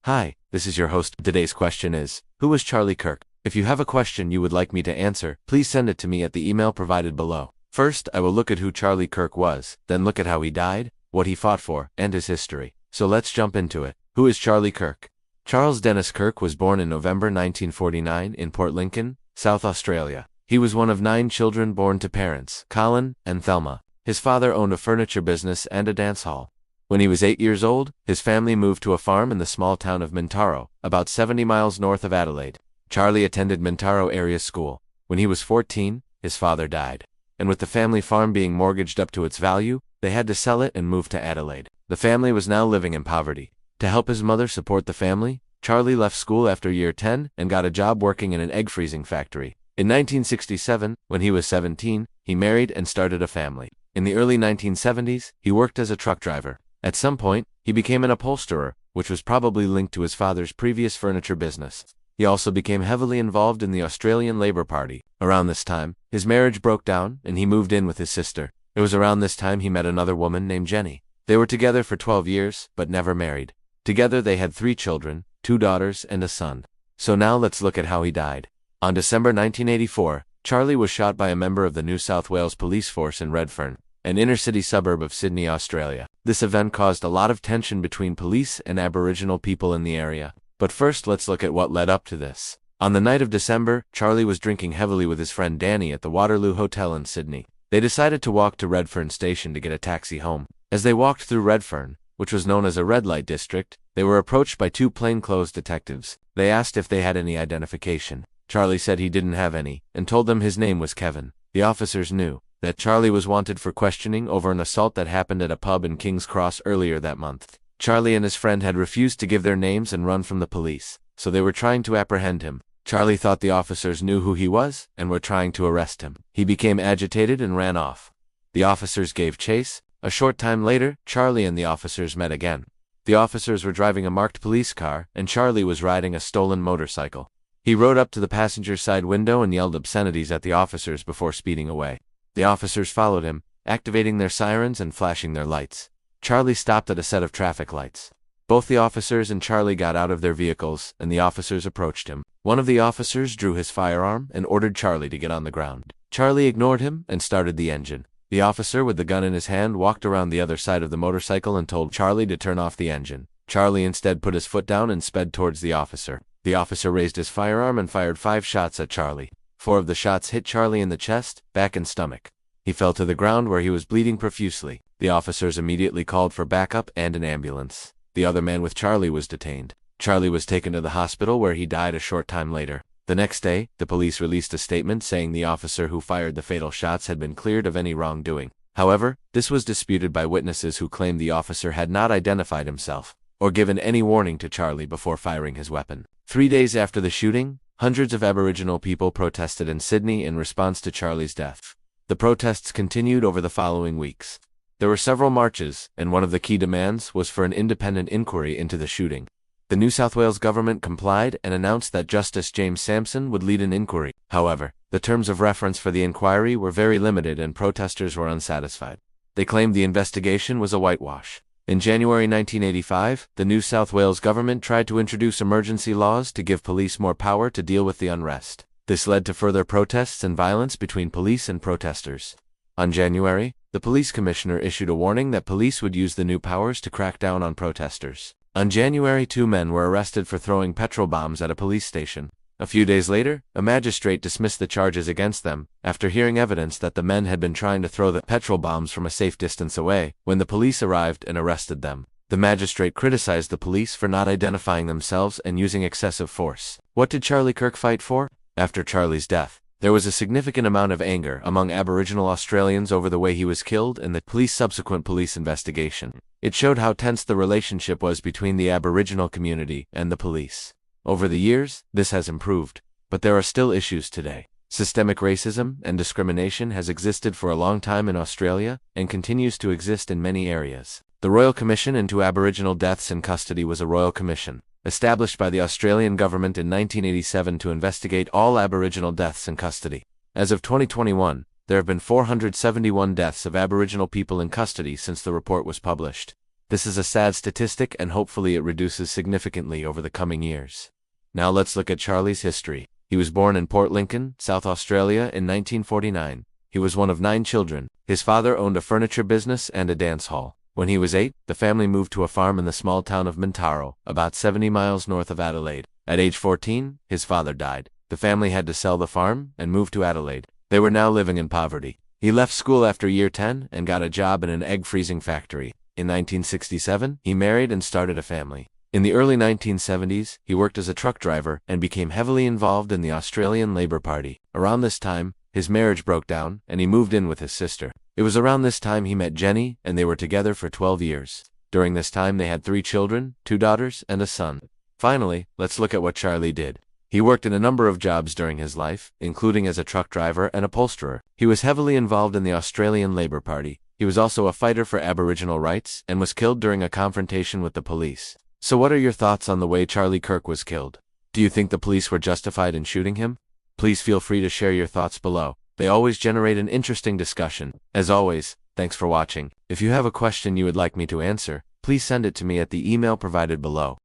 Hi, this is your host. Today's question is, who was Charlie Kirk? If you have a question you would like me to answer, please send it to me at the email provided below. First, I will look at who Charlie Kirk was, then look at how he died, what he fought for, and his history. So let's jump into it. Who is Charlie Kirk? Charles Dennis Kirk was born in November 1949 in Port Lincoln, South Australia. He was one of 9 children born to parents, Colin and Thelma. His father owned a furniture business and a dance hall. When he was 8 years old, his family moved to a farm in the small town of Mintaro, about 70 miles north of Adelaide. Charlie attended Mintaro Area School. When he was 14, his father died. And with the family farm being mortgaged up to its value, they had to sell it and move to Adelaide. The family was now living in poverty. To help his mother support the family, Charlie left school after year 10 and got a job working in an egg freezing factory. In 1967, when he was 17, he married and started a family. In the early 1970s, he worked as a truck driver. At some point, he became an upholsterer, which was probably linked to his father's previous furniture business. He also became heavily involved in the Australian Labour Party. Around this time, his marriage broke down and he moved in with his sister. It was around this time he met another woman named Jenny. They were together for 12 years, but never married. Together they had 3 children, 2 daughters and a son. So now let's look at how he died. On December 1984, Charlie was shot by a member of the New South Wales police force in Redfern, an inner-city suburb of Sydney, Australia. This event caused a lot of tension between police and Aboriginal people in the area. But first let's look at what led up to this. On the night of December, Charlie was drinking heavily with his friend Danny at the Waterloo Hotel in Sydney. They decided to walk to Redfern Station to get a taxi home. As they walked through Redfern, which was known as a red light district, they were approached by 2 plainclothes detectives. They asked if they had any identification. Charlie said he didn't have any, and told them his name was Kevin. The officers knew that Charlie was wanted for questioning over an assault that happened at a pub in King's Cross earlier that month. Charlie and his friend had refused to give their names and run from the police, so they were trying to apprehend him. Charlie thought the officers knew who he was and were trying to arrest him. He became agitated and ran off. The officers gave chase. A short time later, Charlie and the officers met again. The officers were driving a marked police car, and Charlie was riding a stolen motorcycle. He rode up to the passenger side window and yelled obscenities at the officers before speeding away. The officers followed him, activating their sirens and flashing their lights. Charlie stopped at a set of traffic lights. Both the officers and Charlie got out of their vehicles, and the officers approached him. One of the officers drew his firearm and ordered Charlie to get on the ground. Charlie ignored him and started the engine. The officer with the gun in his hand walked around the other side of the motorcycle and told Charlie to turn off the engine. Charlie instead put his foot down and sped towards the officer. The officer raised his firearm and fired 5 shots at Charlie. 4 of the shots hit Charlie in the chest, back and stomach. He fell to the ground where he was bleeding profusely. The officers immediately called for backup and an ambulance. The other man with Charlie was detained. Charlie was taken to the hospital where he died a short time later. The next day, the police released a statement saying the officer who fired the fatal shots had been cleared of any wrongdoing. However, this was disputed by witnesses who claimed the officer had not identified himself or given any warning to Charlie before firing his weapon. 3 days after the shooting, hundreds of Aboriginal people protested in Sydney in response to Charlie's death. The protests continued over the following weeks. There were several marches, and one of the key demands was for an independent inquiry into the shooting. The New South Wales government complied and announced that Justice James Sampson would lead an inquiry. However, the terms of reference for the inquiry were very limited and protesters were unsatisfied. They claimed the investigation was a whitewash. In January 1985, the New South Wales government tried to introduce emergency laws to give police more power to deal with the unrest. This led to further protests and violence between police and protesters. On January, the police commissioner issued a warning that police would use the new powers to crack down on protesters. On January, 2 men were arrested for throwing petrol bombs at a police station. A few days later, a magistrate dismissed the charges against them after hearing evidence that the men had been trying to throw the petrol bombs from a safe distance away when the police arrived and arrested them. The magistrate criticized the police for not identifying themselves and using excessive force. What did Charlie Kirk fight for? After Charlie's death, there was a significant amount of anger among Aboriginal Australians over the way he was killed and the subsequent police investigation. It showed how tense the relationship was between the Aboriginal community and the police. Over the years, this has improved, but there are still issues today. Systemic racism and discrimination has existed for a long time in Australia and continues to exist in many areas. The Royal Commission into Aboriginal Deaths in Custody was a royal commission, established by the Australian government in 1987 to investigate all Aboriginal deaths in custody. As of 2021, there have been 471 deaths of Aboriginal people in custody since the report was published. This is a sad statistic and hopefully it reduces significantly over the coming years. Now let's look at Charlie's history. He was born in Port Lincoln, South Australia in 1949. He was one of 9 children. His father owned a furniture business and a dance hall. When he was 8, the family moved to a farm in the small town of Mintaro, about 70 miles north of Adelaide. At age 14, his father died. The family had to sell the farm and move to Adelaide. They were now living in poverty. He left school after year 10 and got a job in an egg freezing factory. In 1967, he married and started a family. In the early 1970s, he worked as a truck driver and became heavily involved in the Australian Labor Party. Around this time, his marriage broke down and he moved in with his sister. It was around this time he met Jenny and they were together for 12 years. During this time they had 3 children, 2 daughters, and a son. Finally, let's look at what Charlie did. He worked in a number of jobs during his life, including as a truck driver and upholsterer. He was heavily involved in the Australian Labor Party. He was also a fighter for Aboriginal rights and was killed during a confrontation with the police. So what are your thoughts on the way Charlie Kirk was killed? Do you think the police were justified in shooting him? Please feel free to share your thoughts below. They always generate an interesting discussion. As always, thanks for watching. If you have a question you would like me to answer, please send it to me at the email provided below.